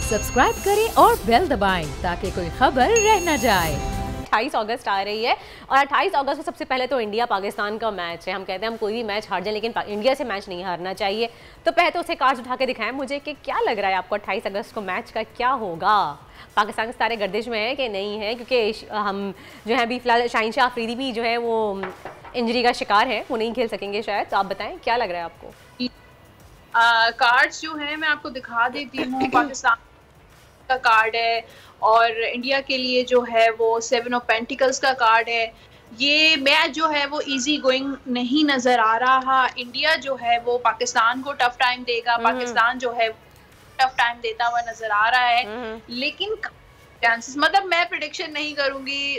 Subscribe करें और bell दबाएं ताकि कोई खबर रह न जाए। 28 अगस्त आ रही है और 28 अगस्त को सबसे पहले तो इंडिया पाकिस्तान का मैच है। हम कहते हैं हम कोई भी मैच हार जाए लेकिन इंडिया से मैच नहीं हारना चाहिए। तो पहले तो उसे कार्ड्स उठा के दिखाएं मुझे कि क्या लग रहा है आपको 28 अगस्त को मैच का क्या होगा। पाकिस्तान के सितारे गर्दिश में है कि नहीं है, क्योंकि हम जो है अभी फिलहाल शाहीन शाह अफरीदी भी जो है वो इंजरी का शिकार है, वो नहीं खेल सकेंगे शायद। तो आप बताएं क्या लग रहा है आपको। कार्ड्स जो है मैं आपको दिखा देती हूँ। पाकिस्तान का कार्ड है और इंडिया के लिए जो है वो 7 ऑफ पेंटिकल्स का कार्ड है। ये मैच जो है वो इजी गोइंग नहीं नजर आ रहा। इंडिया जो है वो पाकिस्तान को टफ टाइम देगा, पाकिस्तान जो है टफ टाइम देता हुआ नजर आ रहा है। लेकिन चांसेस, मतलब मैं प्रेडिक्शन नहीं करूंगी,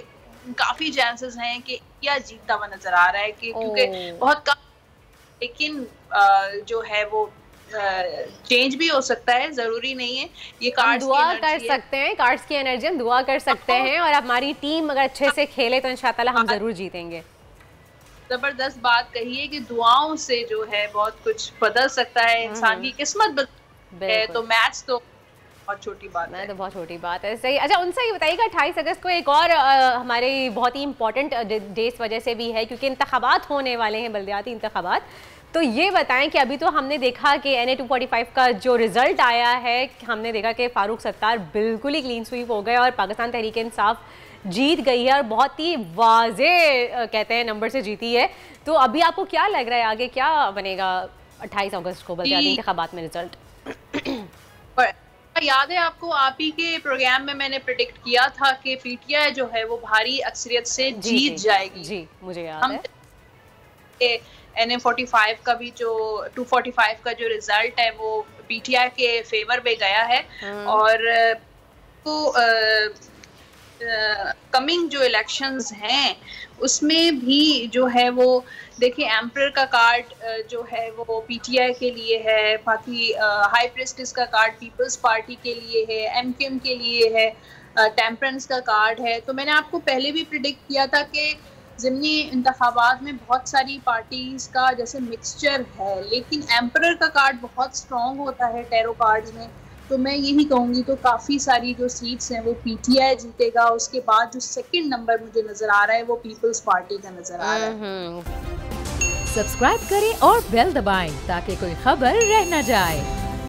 काफी चांसेस हैं कि इंडिया जीतता हुआ नजर आ रहा है कि क्योंकि बहुत कम, लेकिन जो है वो चेंज भी हो सकता है, जरूरी नहीं है। ये कार्ड्स दुआ कर सकते हैं, कार्ड्स की एनर्जी हम दुआ कर सकते हैं और हमारी टीम अगर अच्छे से खेले तो इंशाअल्लाह हम जरूर जीतेंगे। जबरदस्त बात कही है कि दुआओं से जो है बहुत कुछ बदल सकता है, इंसान की किस्मत बदल है। तो मैच तो बहुत छोटी बात है, तो बहुत छोटी बात है। सही। अच्छा, उनसे ये बताइएगा 28 अगस्त को एक और हमारे बहुत ही इंपॉर्टेंट डे इस वजह से भी है क्योंकि इंतखाबात होने वाले हैं, बल्दियाती इंतखाबात। तो ये बताएं कि अभी तो हमने देखा कि NA 245 का जो रिजल्ट आया है, हमने देखा कि फारूक सत्तार बिल्कुल ही क्लीन स्वीप हो गए और पाकिस्तान तहरीक इंसाफ जीत गई है और बहुत ही वाजे कहते हैं नंबर से जीती है। तो अभी आपको क्या लग रहा है आगे क्या बनेगा 28 अगस्त को बल्दियाती इंतखाबात में रिजल्ट? याद है आपको, आप ही के प्रोग्राम में मैंने प्रेडिक्ट किया था कि PTI जो है वो भारी अक्सरियत से जीत जाएगी। जी, मुझे याद है। NA 45 का भी जो 245 का जो रिजल्ट है वो PTI के फेवर में गया है। और तो कमिंग जो इलेक्शंस हैं उसमें भी जो है वो देखिए, एम्परर का कार्ड जो है वो PTI के लिए है, बाकी हाई प्रेस्टिस का कार्ड पीपल्स पार्टी के लिए है, MKM के लिए है, टेम्परेंस का कार्ड है। तो मैंने आपको पहले भी प्रिडिक्ट किया था कि ज़िमनी इंतखाबात में बहुत सारी पार्टीज का जैसे मिक्सचर है, लेकिन एम्परर का कार्ड बहुत स्ट्रॉन्ग होता है टैरो कार्ड्स में। तो मैं यही कहूँगी, तो काफ़ी सारी जो सीट्स हैं वो PTI जीतेगा। उसके बाद जो सेकंड नंबर मुझे नज़र आ रहा है वो पीपल्स पार्टी का नज़र आ रहा है। सब्सक्राइब करें और बेल दबाएं ताकि कोई खबर रह न जाए।